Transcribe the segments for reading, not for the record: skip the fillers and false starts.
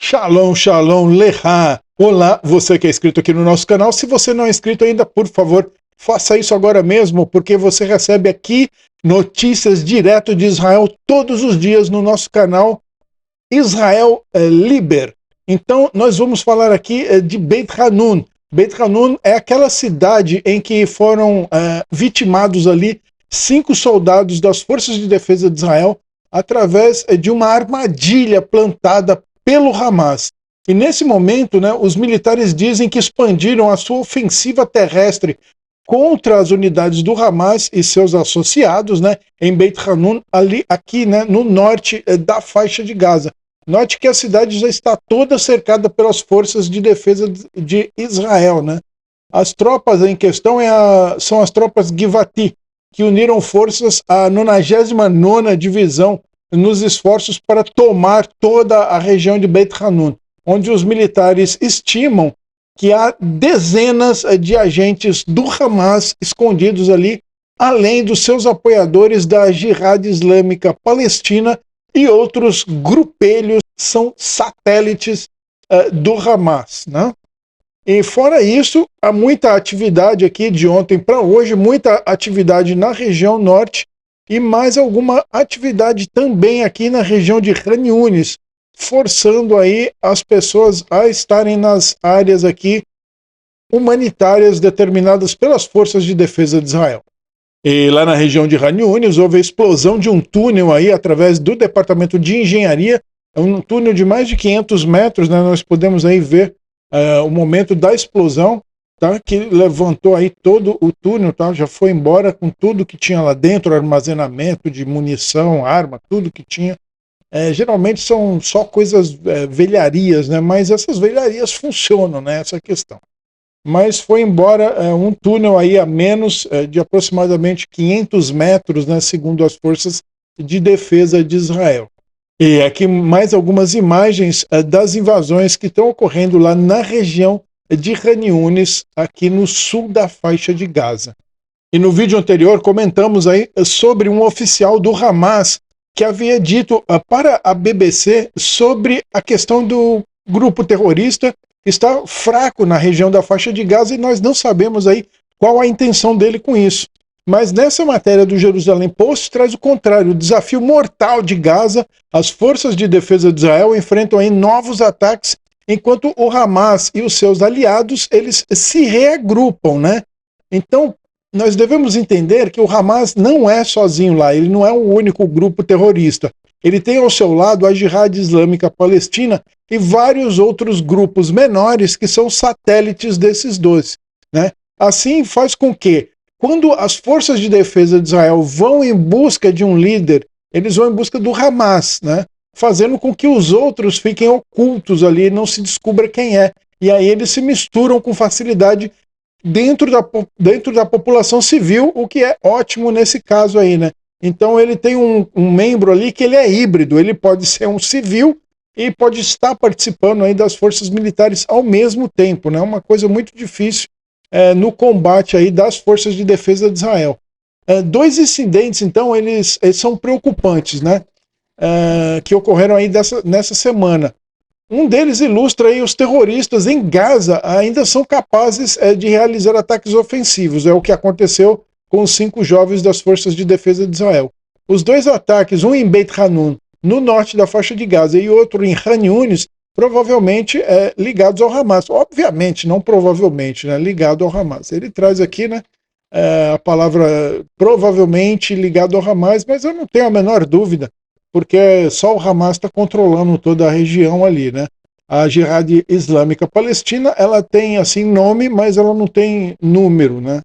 Shalom, shalom, lecha. Olá, você que é inscrito aqui no nosso canal. Se você não é inscrito ainda, por favor, faça isso agora mesmo, porque você recebe aqui notícias direto de Israel todos os dias no nosso canal Israel Liber. Então, nós vamos falar aqui de Beit Hanun. Beit Hanun é aquela cidade em que foram vitimados ali 5 soldados das Forças de Defesa de Israel através de uma armadilha plantada pelo Hamas. E nesse momento, né, os militares dizem que expandiram a sua ofensiva terrestre contra as unidades do Hamas e seus associados, né, em Beit Hanun, aqui, né, no norte da faixa de Gaza. Note que a cidade já está toda cercada pelas forças de defesa de Israel, né? As tropas em questão são as tropas Givati, que uniram forças à 99ª Divisão nos esforços para tomar toda a região de Beit Hanun, onde os militares estimam que há dezenas de agentes do Hamas escondidos ali, além dos seus apoiadores da Jihad Islâmica Palestina e outros grupelhos são satélites do Hamas, né? E fora isso, há muita atividade aqui de ontem para hoje, muita atividade na região norte e mais alguma atividade também aqui na região de Khan Yunis, forçando aí as pessoas a estarem nas áreas aqui humanitárias determinadas pelas forças de defesa de Israel. E lá na região de Khan Yunis houve a explosão de um túnel aí através do departamento de engenharia, um túnel de mais de 500 metros, né? Nós podemos aí ver o momento da explosão, tá? Que levantou aí todo o túnel, tá? Já foi embora com tudo que tinha lá dentro, armazenamento de munição, arma, tudo que tinha. Geralmente são só coisas, velharias, né? Mas essas velharias funcionam, né? Essa é a questão. Mas foi embora um túnel aí a menos de aproximadamente 500 metros, né? Segundo as forças de defesa de Israel. E aqui mais algumas imagens das invasões que estão ocorrendo lá na região de Khan Yunis, aqui no sul da faixa de Gaza. E no vídeo anterior comentamos aí sobre um oficial do Hamas que havia dito para a BBC sobre a questão do grupo terrorista que está fraco na região da faixa de Gaza e nós não sabemos aí qual a intenção dele com isso. Mas nessa matéria do Jerusalém Post traz o contrário, o desafio mortal de Gaza, as forças de defesa de Israel enfrentam aí novos ataques, enquanto o Hamas e os seus aliados, eles se reagrupam, né? Então, nós devemos entender que o Hamas não é sozinho lá, ele não é o único grupo terrorista. Ele tem ao seu lado a Jihad Islâmica Palestina e vários outros grupos menores que são satélites desses dois, né? Assim faz com que quando as forças de defesa de Israel vão em busca de um líder, eles vão em busca do Hamas, né? Fazendo com que os outros fiquem ocultos ali, não se descubra quem é. E aí eles se misturam com facilidade dentro da população civil, o que é ótimo nesse caso aí, né? Então ele tem um membro ali que ele é híbrido, ele pode ser um civil e pode estar participando aí das forças militares ao mesmo tempo, né? Uma coisa muito difícil no combate aí das forças de defesa de Israel. 2 incidentes, então, eles são preocupantes, né? Que ocorreram aí nessa semana. Um deles ilustra aí os terroristas em Gaza ainda são capazes de realizar ataques ofensivos. É o que aconteceu com os 5 jovens das forças de defesa de Israel. Os 2 ataques, um em Beit Hanun, no norte da faixa de Gaza, e outro em Khan Yunis, provavelmente ligados ao Hamas. Obviamente, não provavelmente, né, ligado ao Hamas. Ele traz aqui, né, a palavra provavelmente ligado ao Hamas, mas eu não tenho a menor dúvida, porque só o Hamas está controlando toda a região ali, né? A Jihad Islâmica Palestina, ela tem assim nome, mas ela não tem número, né?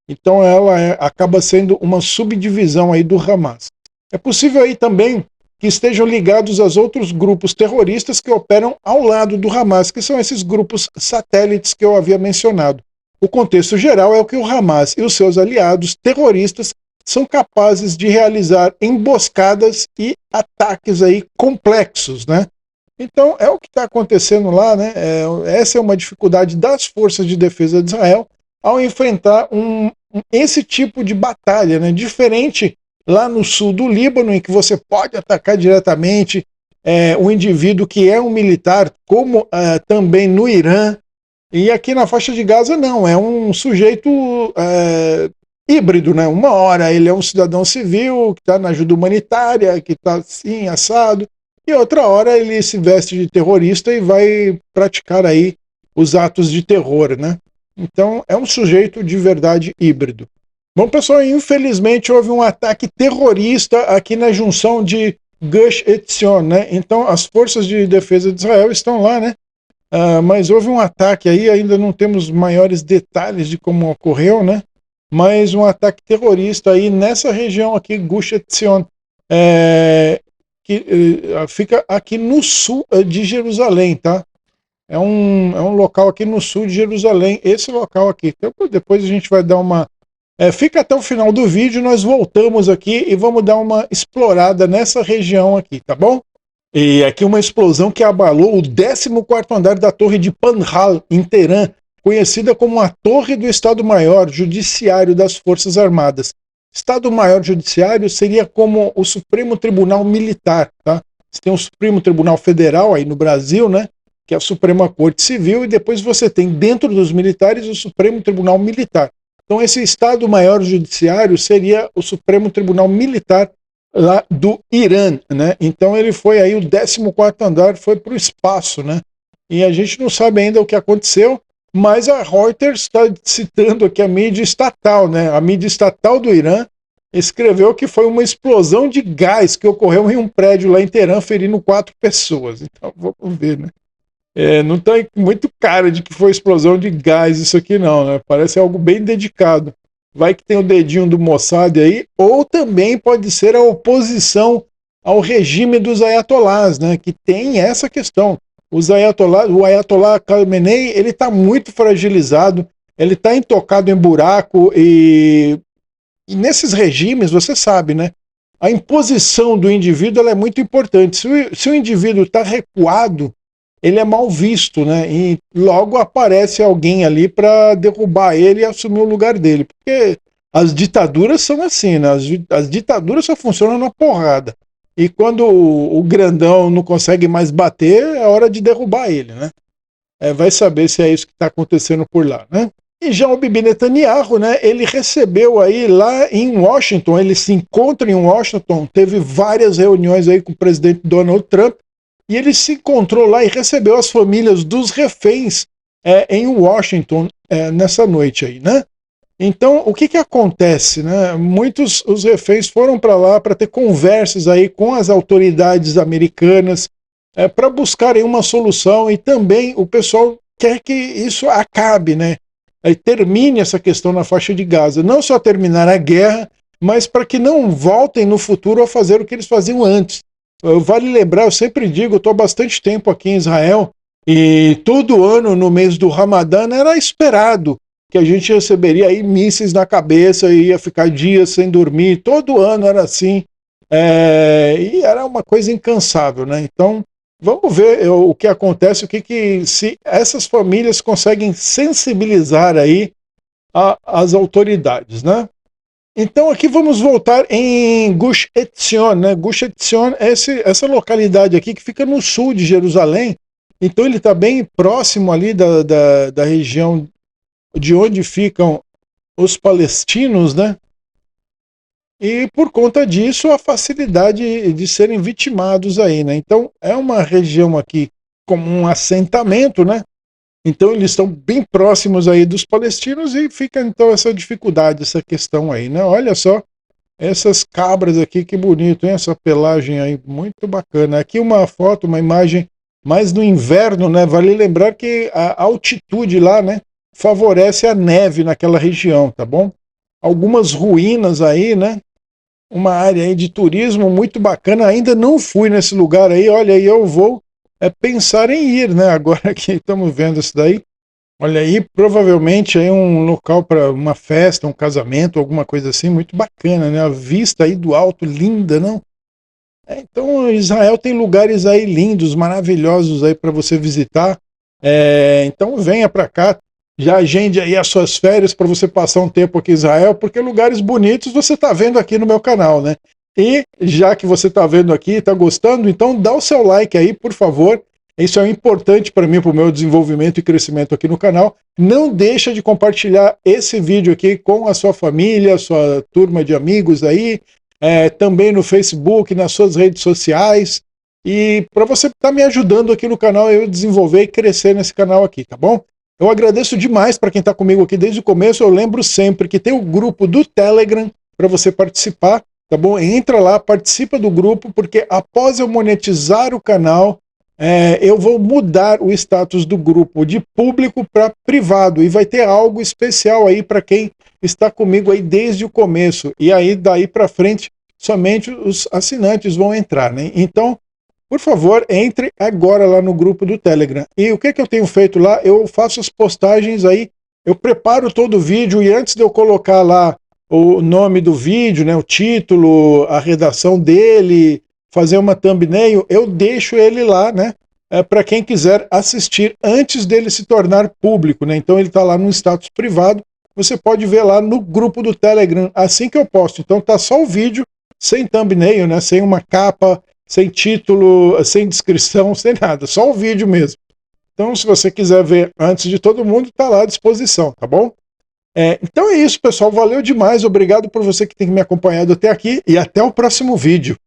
Então ela acaba sendo uma subdivisão aí do Hamas. É possível aí também que estejam ligados aos outros grupos terroristas que operam ao lado do Hamas, que são esses grupos satélites que eu havia mencionado. O contexto geral é o que o Hamas e os seus aliados terroristas são capazes de realizar emboscadas e ataques aí complexos, né? Então é o que está acontecendo lá, né? Essa é uma dificuldade das forças de defesa de Israel ao enfrentar esse tipo de batalha, né? Diferente lá no sul do Líbano, em que você pode atacar diretamente um indivíduo que é um militar, como também no Irã, e aqui na faixa de Gaza não, é um sujeito híbrido, né? Uma hora ele é um cidadão civil que está na ajuda humanitária, que está assim, assado, e outra hora ele se veste de terrorista e vai praticar aí os atos de terror, né? Então é um sujeito de verdade híbrido. Bom, pessoal, infelizmente houve um ataque terrorista aqui na junção de Gush Etzion, né? Então as forças de defesa de Israel estão lá, né? Mas houve um ataque aí, ainda não temos maiores detalhes de como ocorreu, né? Mas um ataque terrorista aí nessa região aqui, Gush Etzion, que fica aqui no sul de Jerusalém, tá? É um local aqui no sul de Jerusalém, esse local aqui. Então, depois a gente vai dar uma... fica até o final do vídeo, nós voltamos aqui e vamos dar uma explorada nessa região aqui, tá bom? E aqui uma explosão que abalou o 14º andar da torre de Panhal, em Teherã, conhecida como a Torre do Estado-Maior Judiciário das Forças Armadas. Estado-Maior Judiciário seria como o Supremo Tribunal Militar, tá? Você tem o Supremo Tribunal Federal aí no Brasil, né? Que é a Suprema Corte Civil, e depois você tem dentro dos militares o Supremo Tribunal Militar. Então esse Estado-Maior Judiciário seria o Supremo Tribunal Militar lá do Irã, né? Então ele foi aí, o 14º andar foi para o espaço, né? E a gente não sabe ainda o que aconteceu, mas a Reuters está citando aqui a mídia estatal, né? A mídia estatal do Irã escreveu que foi uma explosão de gás que ocorreu em um prédio lá em Teherã, ferindo 4 pessoas. Então vamos ver, né? Não tá muito cara de que foi explosão de gás isso aqui não, né? Parece algo bem dedicado. Vai que tem o dedinho do Mossad aí, ou também pode ser a oposição ao regime dos ayatolás, né? Que tem essa questão. O Ayatollah Khamenei, ele está muito fragilizado, ele está intocado em buraco, e nesses regimes, você sabe, né? A imposição do indivíduo ela é muito importante. Se o indivíduo está recuado, ele é mal visto, né? E logo aparece alguém ali para derrubar ele e assumir o lugar dele. Porque as ditaduras são assim, né? As ditaduras só funcionam na porrada. E quando o grandão não consegue mais bater, é hora de derrubar ele, né? Vai saber se é isso que está acontecendo por lá, né? E já o Bibi Netanyahu, né? Ele recebeu aí lá em Washington, ele se encontra em Washington, teve várias reuniões aí com o presidente Donald Trump, e ele se encontrou lá e recebeu as famílias dos reféns em Washington nessa noite aí, né? Então, o que acontece, né? Muitos os reféns foram para lá para ter conversas aí com as autoridades americanas para buscarem uma solução, e também o pessoal quer que isso acabe, né? Termine essa questão na faixa de Gaza. Não só terminar a guerra, mas para que não voltem no futuro a fazer o que eles faziam antes. Vale lembrar, eu sempre digo, eu estou há bastante tempo aqui em Israel, e todo ano, no mês do Ramadã, era esperado que a gente receberia aí mísseis na cabeça e ia ficar dias sem dormir. Todo ano era assim, e era uma coisa incansável, né? Então, vamos ver o que acontece, se essas famílias conseguem sensibilizar aí as autoridades, né? Então aqui vamos voltar em Gush Etzion, né? Gush Etzion é essa localidade aqui que fica no sul de Jerusalém. Então ele está bem próximo ali da região de onde ficam os palestinos, né? E por conta disso a facilidade de serem vitimados aí, né? Então é uma região aqui como um assentamento, né? Então eles estão bem próximos aí dos palestinos, e fica então essa dificuldade, essa questão aí, né? Olha só essas cabras aqui, que bonito, hein? Essa pelagem aí, muito bacana. Aqui uma foto, uma imagem mais no inverno, né? Vale lembrar que a altitude lá, né, favorece a neve naquela região, tá bom? Algumas ruínas aí, né? Uma área aí de turismo muito bacana. Ainda não fui nesse lugar aí, olha aí, eu vou pensar em ir, né? Agora que estamos vendo isso daí, olha aí, provavelmente aí um local para uma festa, um casamento, alguma coisa assim, muito bacana, né? A vista aí do alto, linda, não? Então Israel tem lugares aí lindos, maravilhosos aí para você visitar. Então venha para cá, já agende aí as suas férias para você passar um tempo aqui em Israel, porque lugares bonitos você está vendo aqui no meu canal, né? E já que você está vendo aqui, está gostando, então dá o seu like aí, por favor. Isso é importante para mim, para o meu desenvolvimento e crescimento aqui no canal. Não deixa de compartilhar esse vídeo aqui com a sua família, sua turma de amigos aí, também no Facebook, nas suas redes sociais. E para você estar me ajudando aqui no canal, eu desenvolver e crescer nesse canal aqui, tá bom? Eu agradeço demais para quem está comigo aqui desde o começo. Eu lembro sempre que tem o grupo do Telegram para você participar, tá bom? Entra lá, participa do grupo, porque após eu monetizar o canal, eu vou mudar o status do grupo de público para privado, e vai ter algo especial aí para quem está comigo aí desde o começo, e aí daí para frente somente os assinantes vão entrar, né? Então, por favor, entre agora lá no grupo do Telegram. E o que eu tenho feito lá? Eu faço as postagens aí, eu preparo todo o vídeo, e antes de eu colocar lá o nome do vídeo, né, o título, a redação dele, fazer uma thumbnail, eu deixo ele lá, né, para quem quiser assistir antes dele se tornar público, né? Então ele está lá no status privado, você pode ver lá no grupo do Telegram assim que eu posto. Então tá só o vídeo, sem thumbnail, né, sem uma capa, sem título, sem descrição, sem nada, só o vídeo mesmo. Então se você quiser ver antes de todo mundo, tá lá à disposição, tá bom? Então é isso, pessoal, valeu demais, obrigado por você que tem me acompanhado até aqui, e até o próximo vídeo.